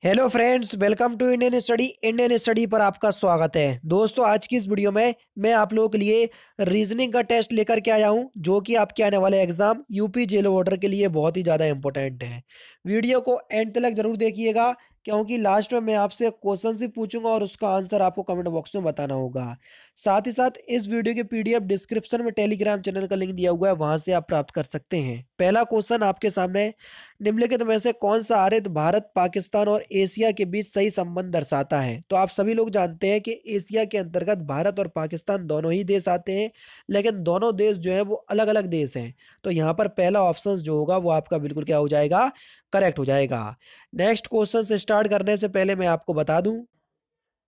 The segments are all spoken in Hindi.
Hello friends, welcome to Indian study पर आपका स्वागत है। दोस्तों, आज की इस वीडियो में मैं आप लोगों के लिए रीजनिंग का टेस्ट लेकर के आया हूं, जो कि आपके आने वाले एग्जाम यूपी जेल ऑर्डर के लिए बहुत ही ज़्यादा इंपॉर्टेंट है। वीडियो को एंड तक जरूर देखिएगा, क्योंकि लास्ट में मैं आपसे क्वेश्चन भी पूछूंगा और उसका आंसर आपको कमेंट बॉक्स में बताना होगा। साथ ही साथ इस वीडियो के पीडीएफ डिस्क्रिप्शन में टेलीग्राम चैनल का लिंक दिया हुआ है, वहां से आप प्राप्त कर सकते हैं। पहला क्वेश्चन आपके सामने है, निम्नलिखित में से कौन सा आर्य भारत, पाकिस्तान और एशिया के बीच सही संबंध दर्शाता है। तो आप सभी लोग जानते हैं कि एशिया के अंतर्गत भारत और पाकिस्तान दोनों ही देश आते हैं, लेकिन दोनों देश जो है वो अलग अलग देश हैं। तो यहाँ पर पहला ऑप्शन जो होगा वो आपका बिल्कुल क्या हो जाएगा, करेक्ट हो जाएगा। नेक्स्ट क्वेश्चन से स्टार्ट करने से पहले मैं आपको बता दूं,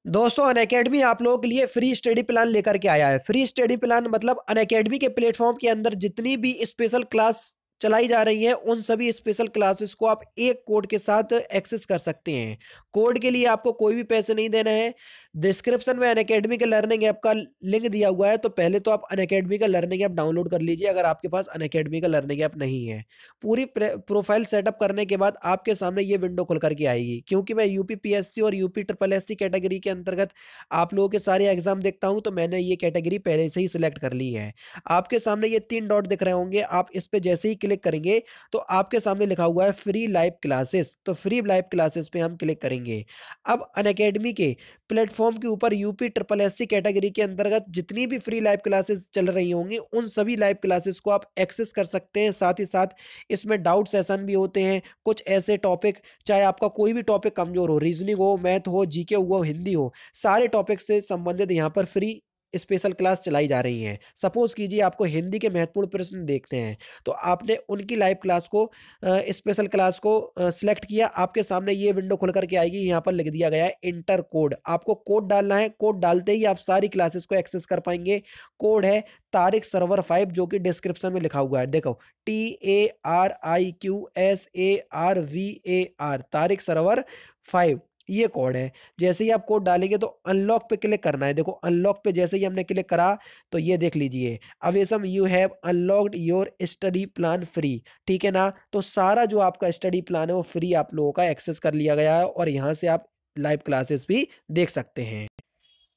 दोस्तों अनअकैडमी आप लोगों के लिए फ्री स्टडी प्लान लेकर के आया है। फ्री स्टडी प्लान मतलब अनअकैडमी के प्लेटफॉर्म के अंदर जितनी भी स्पेशल क्लास चलाई जा रही है, उन सभी स्पेशल क्लासेस को आप एक कोड के साथ एक्सेस कर सकते हैं। कोड के लिए आपको कोई भी पैसे नहीं देना है। डिस्क्रिप्शन में अनअकैडमी के लर्निंग ऐप का लिंक दिया हुआ है, तो पहले तो आप अनअकैडमी का लर्निंग ऐप डाउनलोड कर लीजिए अगर आपके पास अनअकैडमी का लर्निंग ऐप नहीं है। पूरी प्रोफाइल सेटअप करने के बाद आपके सामने ये विंडो खुल करके आएगी। क्योंकि मैं यूपी पीएससी और यूपी ट्रिपल एससी कैटेगरी के अंतर्गत आप लोगों के सारे एग्जाम देखता हूं, तो मैंने ये कैटेगरी पहले से ही सिलेक्ट कर ली है। आपके सामने ये 3 डॉट दिख रहे होंगे, आप इस पे जैसे ही क्लिक करेंगे तो आपके सामने लिखा हुआ है फ्री लाइव क्लासेस। तो फ्री लाइव क्लासेस पे हम क्लिक करेंगे। अब अनअकैडमी के प्लेटफॉर्म के ऊपर यूपी ट्रिपल एससी कैटेगरी के अंतर्गत जितनी भी फ्री लाइव क्लासेस चल रही होंगी, उन सभी लाइव क्लासेस को आप एक्सेस कर सकते हैं। साथ ही साथ इसमें डाउट सेशन भी होते हैं। कुछ ऐसे टॉपिक, चाहे आपका कोई भी टॉपिक कमजोर हो, रीजनिंग हो, मैथ हो, जीके हो, हिंदी हो, सारे टॉपिक से संबंधित यहाँ पर फ्री स्पेशल क्लास चलाई जा रही है। सपोज कीजिए आपको हिंदी के महत्वपूर्ण प्रश्न देखते हैं, तो आपने उनकी लाइव क्लास को, स्पेशल क्लास को सिलेक्ट किया। आपके सामने ये विंडो खुल करके आएगी। यहाँ पर लिख दिया गया है इंटर कोड। आपको कोड डालना है। कोड डालते ही आप सारी क्लासेस को एक्सेस कर पाएंगे। कोड है तारिक सर्वर 5, जो कि डिस्क्रिप्शन में लिखा हुआ है। देखो, TARIQSARVAR, तारिक सर्वर 5, ये कोड है। जैसे ही आप कोड डालेंगे तो अनलॉक पे क्लिक करना है। देखो, अनलॉक पे जैसे ही हमने क्लिक करा तो ये देख लीजिए, awesome you have unlocked your study plan free. ठीक है ना। तो सारा जो आपका स्टडी प्लान है वो फ्री आप लोगों का एक्सेस कर लिया गया है, और यहाँ से आप लाइव क्लासेस भी देख सकते हैं।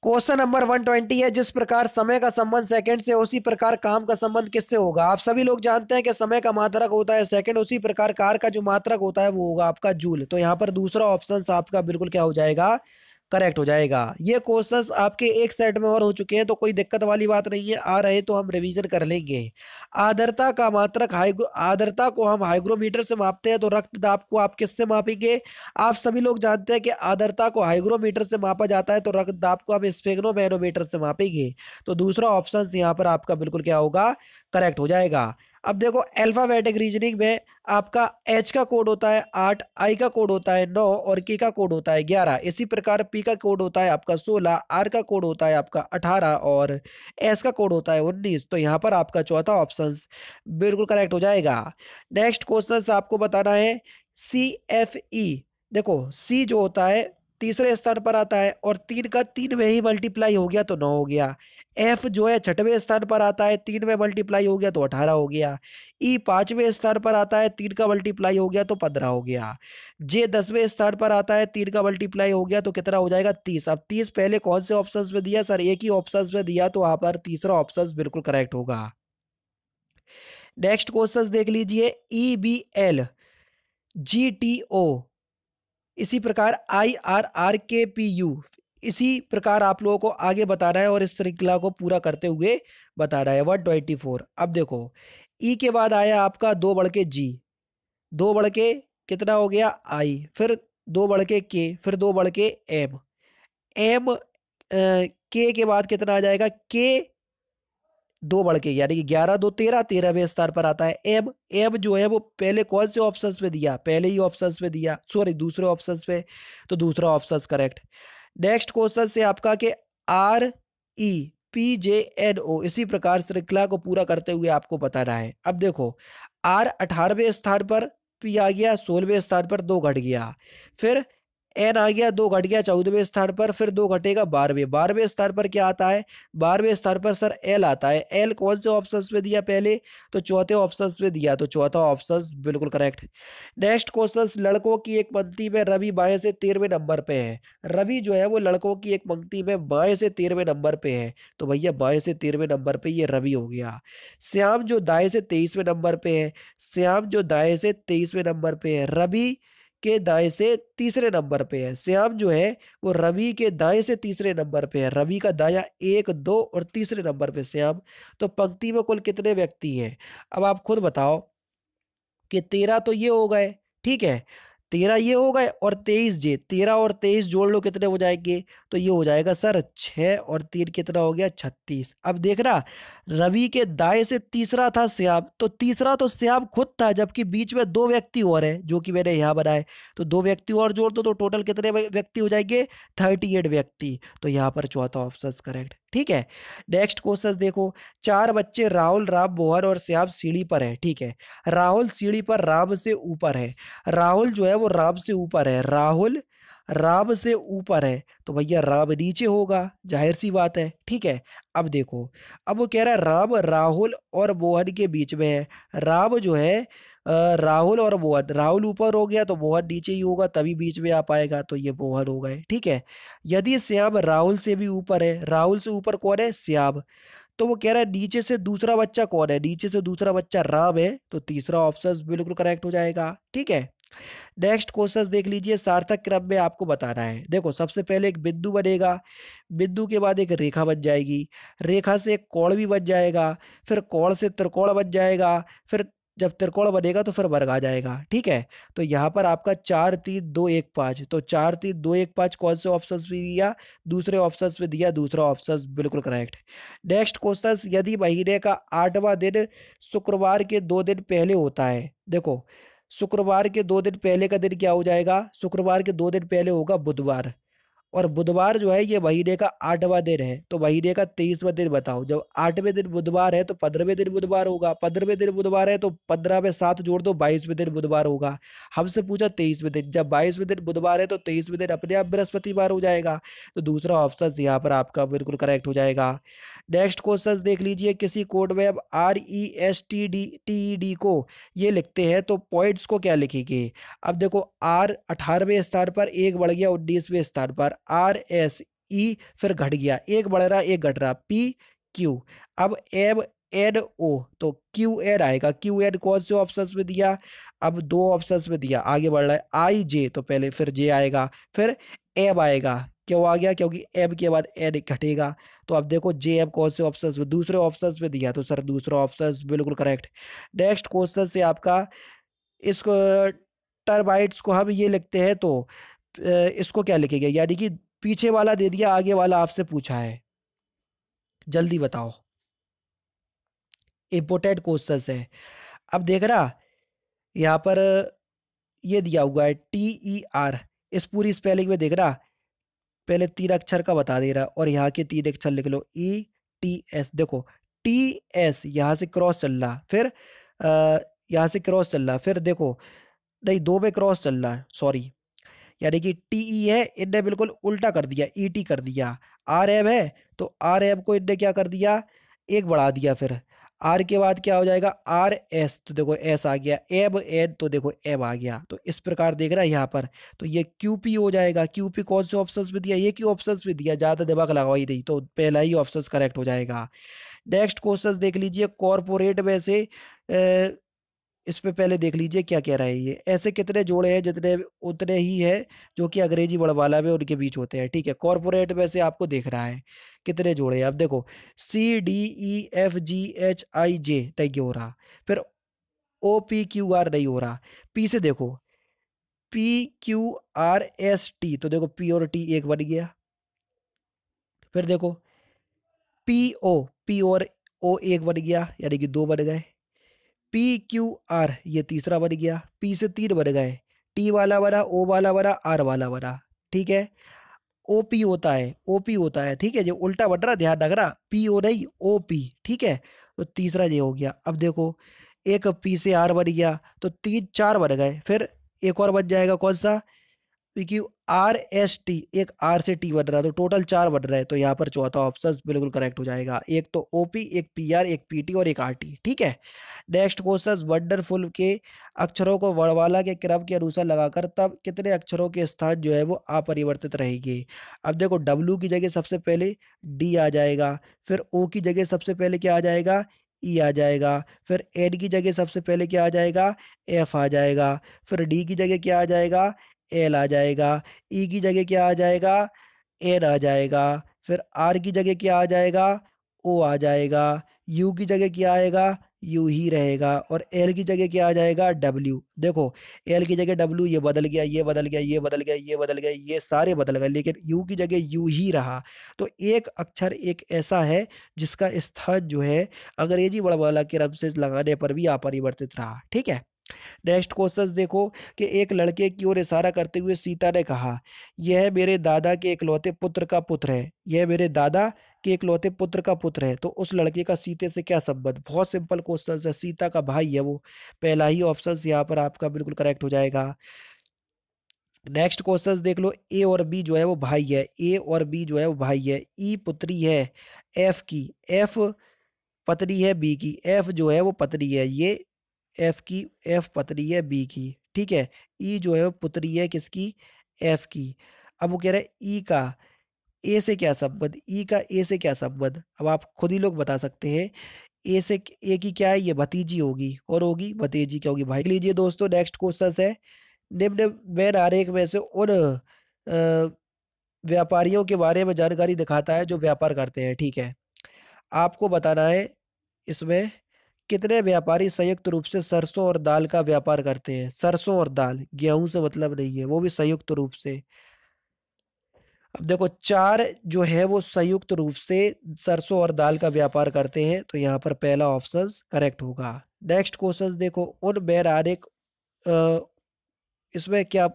क्वेश्चन नंबर 120 है, जिस प्रकार समय का संबंध सेकंड से, उसी प्रकार काम का संबंध किससे होगा। आप सभी लोग जानते हैं कि समय का मात्रक होता है सेकंड, उसी प्रकार कार का जो मात्रक होता है वो होगा आपका जूल। तो यहाँ पर दूसरा ऑप्शन आपका बिल्कुल क्या हो जाएगा, करेक्ट हो जाएगा। ये क्वेश्चंस आपके एक सेट में और हो चुके हैं, तो कोई दिक्कत वाली बात नहीं है। आ रहे तो हम रिवीजन कर लेंगे। आर्द्रता का मात्रक आर्द्रता को हम हाइग्रोमीटर से मापते हैं, तो रक्तदाब को आप किससे मापेंगे। आप सभी लोग जानते हैं कि आर्द्रता को हाइग्रोमीटर से मापा जाता है, तो रक्तदाब को हम स्फेग्नोमैनोमीटर से मापेंगे। तो दूसरा ऑप्शन यहाँ पर आपका बिल्कुल क्या होगा, करेक्ट हो जाएगा। अब देखो, अल्फाबेटिक रीजनिंग में आपका एच का कोड होता है 8, आई का कोड होता है 9 और के का कोड होता है 11। इसी प्रकार पी का कोड होता है आपका 16, आर का कोड होता है आपका 18 और एस का कोड होता है 19। तो यहाँ पर आपका चौथा ऑप्शन बिल्कुल करेक्ट हो जाएगा। नेक्स्ट क्वेश्चन आपको बताना है सी एफ ई। देखो, सी जो होता है तीसरे स्थान पर आता है, और 3 का 3 में ही मल्टीप्लाई हो गया तो 9 हो गया। एफ जो है छठवें स्थान पर आता है, 3 में मल्टीप्लाई हो गया तो 18 हो गया। ई पांचवें स्थान पर आता है, 3 का मल्टीप्लाई हो गया तो 15 हो गया। जे 10वें स्थान पर आता है, 3 का मल्टीप्लाई हो गया तो कितना हो जाएगा, 30। अब 30 पहले कौन से ऑप्शंस में दिया सर, एक ही ऑप्शंस में दिया, तो वहां पर तीसरा ऑप्शन बिल्कुल करेक्ट होगा। नेक्स्ट क्वेश्चन देख लीजिए, EBL, GTO, इसी प्रकार IRRKPU। इसी प्रकार आप लोगों को आगे बताना है और इस श्रृंखला को पूरा करते हुए बताना है। 124। अब देखो, ई के बाद आया आपका 2 बढ़ के जी, 2 बढ़ के कितना हो गया आई, फिर 2 बढ़ के के, फिर 2 बढ़ के एम। एम के बाद कितना आ जाएगा, के 2 बढ़ के, यानी कि 11 2 13, 13वें स्थान पर आता है एम। एम जो है वो पहले कौन से ऑप्शंस में दिया, पहले ही ऑप्शंस में दिया, सॉरी दूसरे ऑप्शंस में, तो दूसरा ऑप्शन करेक्ट। नेक्स्ट क्वेश्चन से आपका के REPJNO, इसी प्रकार श्रृंखला को पूरा करते हुए आपको बताना है। अब देखो, आर 18वें स्थान पर, पी आ गया 16वें स्थान पर, 2 घट गया, फिर एन आ गया, दो घट गया 14वें स्थान पर, फिर दो घटेगा 12वें। 12वें स्थान पर क्या आता है? 12वें स्थान पर सर एल आता है। एल कौन से ऑप्शन में दिया पहले? तो चौथे ऑप्शन में दिया, तो चौथा ऑप्शन बिल्कुल करेक्ट। नेक्स्ट क्वेश्चन, लड़कों की एक पंक्ति में रवि बाएं से 13वें नंबर पे है। रवि जो है वो लड़कों की एक पंक्ति में बाएं से 13वें नंबर पे है, तो भैया बाएं से 13वें नंबर पे ये रवि हो गया। श्याम जो दाएं से 23वें नंबर पे है, श्याम जो दाएं से 23वें नंबर पे है, रवि के दाएं से तीसरे नंबर पे है। श्याम जो है वो रवि के दाएं से तीसरे नंबर पे है। रवि का दाया 1 2 और तीसरे नंबर पे श्याम। तो पंक्ति में कुल कितने व्यक्ति हैं? अब आप खुद बताओ कि 13 तो ये हो गए, ठीक है, 13 ये हो गए और 23 जे, 13 और 23 जोड़ लो कितने हो जाएंगे? तो ये हो जाएगा सर 6 और 3 कितना हो गया? 36। अब देखना, रवि के दाएं से तीसरा था श्याम, तो तीसरा तो श्याम खुद था, जबकि बीच में दो व्यक्ति और हैं जो कि मैंने यहाँ बनाए। तो दो व्यक्ति और जोड़ दो तो टोटल कितने व्यक्ति हो जाएंगे? 38 व्यक्ति। तो यहाँ पर चौथा ऑप्शन करेक्ट, ठीक है। नेक्स्ट क्वेश्चन देखो, चार बच्चे राहुल, राम, मोहन और श्याम सीढ़ी पर है, ठीक है। राहुल सीढ़ी पर राम से ऊपर है। राहुल जो है वो राम से ऊपर है, राहुल राम से ऊपर है, तो भैया राम नीचे होगा, जाहिर सी बात है, ठीक है। अब देखो, अब वो कह रहा है राम राहुल और मोहन के बीच में है। राम जो है राहुल और मोहन, राहुल ऊपर हो गया तो मोहन नीचे ही होगा, तभी बीच में आ पाएगा, तो ये मोहन हो गए, ठीक है। यदि श्याम राहुल से भी ऊपर है, राहुल से ऊपर कौन है? श्याम। तो वो कह रहा है नीचे से दूसरा बच्चा कौन है? नीचे से दूसरा बच्चा राम है, तो तीसरा ऑप्शन बिल्कुल करेक्ट हो जाएगा, ठीक है। नेक्स्ट क्वेश्चन देख लीजिए, सार्थक क्रम में आपको बताना है। देखो, सबसे पहले एक बिंदु बनेगा, बिंदु के बाद एक रेखा बन जाएगी, रेखा से एक कोण भी बन जाएगा, फिर कोण से त्रिकोण बन जाएगा, फिर जब त्रिकोण बनेगा तो फिर वर्ग आ जाएगा, ठीक है। तो यहाँ पर आपका 4 3 2 1 5, तो 4 3 2 1 5 कौन से ऑप्शन में दिया? दूसरे ऑप्शन में दिया, दूसरा ऑप्शन बिल्कुल करेक्ट। नेक्स्ट क्वेश्चन, यदि महीने का 8वां दिन शुक्रवार के 2 दिन पहले होता है, देखो शुक्रवार के 2 दिन पहले का दिन क्या हो जाएगा? शुक्रवार के 2 दिन पहले होगा बुधवार, और बुधवार जो है ये महीने का 8वां दिन है, तो महीने का 23वां दिन बताओ। जब 8वें दिन बुधवार है तो 15वें दिन बुधवार होगा, 15वें दिन बुधवार है तो 15 में 7 जोड़ दो, 22वें दिन बुधवार होगा। हमसे पूछा 23वें दिन, जब 22वें दिन बुधवार है तो 23वें दिन अपने आप बृहस्पतिवार हो जाएगा, तो दूसरा ऑप्शन यहाँ पर आपका बिल्कुल करेक्ट हो जाएगा। नेक्स्ट क्वेश्चन देख लीजिए, किसी कोड में अब RESTD को ये लिखते हैं तो पॉइंट्स को क्या लिखेंगे? अब देखो, आर 18वें स्थान पर, एक बढ़ गया 19वें स्थान पर, RSE फिर घट गया, एक बढ़ रहा एक घट रहा, PQ। अब MNO, तो QN आएगा, QN कौन से ऑप्शन में दिया? अब दो ऑप्शंस में दिया, आगे बढ़ रहा है IJ, तो पहले फिर J आएगा, फिर M आएगा। क्यों आ गया? क्योंकि M के बाद N घटेगा। तो अब देखो JM कौन से ऑप्शंस में? दूसरे ऑप्शंस में दिया, तो सर दूसरा ऑप्शन बिल्कुल करेक्ट। नेक्स्ट क्वेश्चन से आपका, इसको टर्बाइट्स को हम ये लिखते हैं तो इसको क्या लिखेंगे? यानी कि पीछे वाला दे दिया, आगे वाला आपसे पूछा है, जल्दी बताओ, इंपोर्टेंट क्वेश्चन है। अब देख रहा, यहाँ पर ये दिया हुआ है TER, इस पूरी स्पेलिंग में देख रहा, पहले 3 अक्षर का बता दे रहा, और यहाँ के 3 अक्षर लिख लो, ETS। देखो TS यहाँ से क्रॉस चल रहा, फिर यहाँ से क्रॉस चल रहा, फिर देखो, नहीं, दो में क्रॉस चल रहा है, सॉरी, यानी कि TE है, इनने बिल्कुल उल्टा कर दिया, ET कर दिया। RM है तो RM को इनने क्या कर दिया? एक बढ़ा दिया, फिर R के बाद क्या हो जाएगा? RS, तो देखो S आ गया, MN, तो देखो M आ गया, तो इस प्रकार देख रहा है यहाँ पर। तो ये QP हो जाएगा। QP कौन से ऑप्शन में दिया? ये क्यों ऑप्शन में दिया? ज़्यादा दिमाग लगाओ ही नहीं, तो पहला ही ऑप्शन करेक्ट हो जाएगा। नेक्स्ट क्वेश्चन देख लीजिए, कॉर्पोरेट में से इस पे पहले देख लीजिए क्या कह रहा है ये। ऐसे कितने जोड़े हैं जितने उतने ही है जो कि अंग्रेजी बड़वाला में उनके बीच होते हैं, ठीक है। कॉर्पोरेट में से आपको देख रहा है कितने जोड़े हैं। अब देखो, CDEFGHIJ नहीं हो रहा, फिर OPQR नहीं हो रहा, पी से देखो, PQRST, तो देखो P और T एक बन गया, फिर देखो P और O एक बन गया, यानी कि दो बन गए। PQR ये तीसरा बन गया, P से 3 बन गए, T वाला बना, O वाला बना, R वाला बना, ठीक है। OP होता है, OP होता है, ठीक है, जो उल्टा बन रहा, ध्यान रखना, PO नहीं, OP, ठीक है। तो तीसरा ये हो गया। अब देखो, एक P से R बन गया, तो 3 4 बन गए, फिर एक और बन जाएगा, कौन सा? PQ RST, एक आर से टी बन रहा है, तो टोटल 4 बन रहे हैं, तो यहाँ पर चौथा ऑप्शन बिल्कुल करेक्ट हो जाएगा। एक तो ओपी, एक पीआर, एक पीटी और एक आरटी। ठीक है। नेक्स्ट क्वेश्चन, वंडरफुल के अक्षरों को वर्णमाला के क्रम के अनुसार लगाकर तब कितने अक्षरों के स्थान जो है वो अपरिवर्तित रहेंगे। अब देखो, डब्ल्यू की जगह सबसे पहले डी आ जाएगा, फिर ओ की जगह सबसे पहले क्या आ जाएगा, ई आ जाएगा, फिर एन की जगह सबसे पहले क्या आ जाएगा, एफ आ जाएगा, फिर डी की जगह क्या आ जाएगा, एल आ जाएगा, ई की जगह क्या आ जाएगा, एन आ जाएगा, फिर आर की जगह क्या आ जाएगा, ओ आ जाएगा, यू की जगह क्या आएगा, यू ही रहेगा, और एल की जगह क्या आ जाएगा, डब्ल्यू। देखो, एल की जगह डब्ल्यू, ये बदल गया, ये बदल गया, ये बदल गया, ये बदल गया, ये सारे बदल गए, लेकिन यू की जगह यू ही रहा। तो एक अक्षर एक ऐसा है जिसका स्थान जो है अंग्रेजी वर्णमाला के रब से लगाने पर भी अपरिवर्तित रहा। ठीक है। नेक्स्ट क्वेश्चन देखो कि एक लड़के की ओर इशारा करते हुए सीता ने कहा, यह मेरे दादा के इकलौते पुत्र का पुत्र है। यह मेरे दादा के इकलौते पुत्र का पुत्र है, तो उस लड़के का सीते से क्या संबंध। बहुत सिंपल क्वेश्चन है, सीता का भाई है वो। पहला ही ऑप्शन यहाँ पर आपका बिल्कुल करेक्ट हो जाएगा। नेक्स्ट क्वेश्चन देख लो, ए और बी जो है वो भाई है, ए और बी जो है वो भाई है, ई पुत्री है एफ की, एफ पत्नी है बी की, एफ जो है वो पत्नी है, ये एफ की, एफ पत्नी है बी की। ठीक है। ई जो है वो पुत्री है किसकी, एफ की। अब वो कह रहा है ई का ए से क्या संबंध, ई का ए से क्या संबंध, अब आप खुद ही लोग बता सकते हैं। ए से ए की क्या है, ये भतीजी होगी, और होगी भतीजी क्या होगी, भाई। लीजिए दोस्तों, नेक्स्ट क्वेश्चन है, निम्न में आरेख में से उन व्यापारियों के बारे में जानकारी दिखाता है जो व्यापार करते हैं। ठीक है। आपको बताना है इसमें कितने व्यापारी संयुक्त रूप से सरसों और दाल का व्यापार करते हैं। सरसों और दाल, गेहूं से मतलब नहीं है, वो भी संयुक्त रूप से। अब देखो, 4 जो है वो संयुक्त रूप से सरसों और दाल का व्यापार करते हैं, तो यहाँ पर पहला ऑप्शन करेक्ट होगा। नेक्स्ट क्वेश्चन देखो, उन बैरानिक इसमें क्या,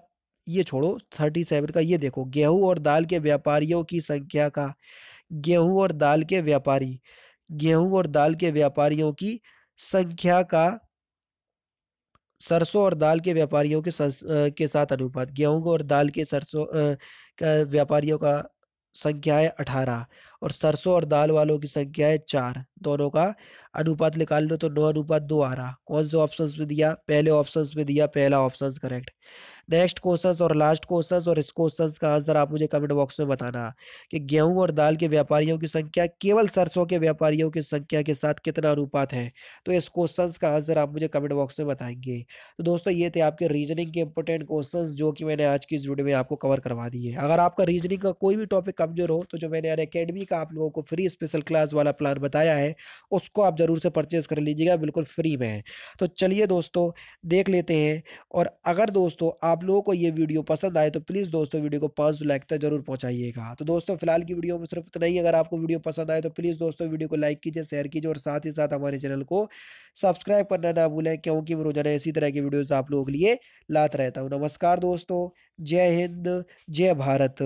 ये छोड़ो 37 का, ये देखो, गेहूं और दाल के व्यापारियों की संख्या का, गेहूं और दाल के व्यापारी, गेहूं और दाल के व्यापारियों की संख्या का सरसों और दाल के व्यापारियों के साथ अनुपात। गेहूं और दाल के सरसों का व्यापारियों का संख्या है 18, और सरसों और दाल वालों की संख्या है 4। दोनों का अनुपात निकाल लो तो 9:2 आ रहा। कौन से ऑप्शंस में दिया, पहले ऑप्शंस में दिया, पहला ऑप्शन करेक्ट। नेक्स्ट क्वेश्चन और लास्ट क्वेश्चन, और इस क्वेश्चन का आंसर आप मुझे कमेंट बॉक्स में बताना कि गेहूं और दाल के व्यापारियों की संख्या केवल सरसों के व्यापारियों की संख्या के साथ कितना अनुपात है। तो इस क्वेश्चन का आंसर आप मुझे कमेंट बॉक्स में बताएंगे। तो दोस्तों, ये थे आपके रीजनिंग के इंपॉर्टेंट क्वेश्चंस जो कि मैंने आज की इस वीडियो में आपको कवर करवा दिए। अगर आपका रीजनिंग का कोई भी टॉपिक कमजोर हो, तो जो मैंने अकेडमी का आप लोगों को फ्री स्पेशल क्लास वाला प्लान बताया है, उसको आप जरूर से परचेज कर लीजिएगा, बिल्कुल फ्री में है। तो चलिए दोस्तों, देख लेते हैं। और अगर दोस्तों आप लोगों को ये वीडियो पसंद आए, तो प्लीज़ दोस्तों वीडियो को 5 लाइक तक जरूर पहुंचाइएगा। तो दोस्तों, फिलहाल की वीडियो में सिर्फ इतना ही। अगर आपको वीडियो पसंद आए तो प्लीज़ दोस्तों वीडियो को लाइक कीजिए, शेयर कीजिए, और साथ ही साथ हमारे चैनल को सब्सक्राइब करना ना भूलें, क्योंकि मैं रोजाना इसी तरह की वीडियोस आप लोगों के लिए लाता रहता हूँ। नमस्कार दोस्तों, जय हिंद, जय भारत।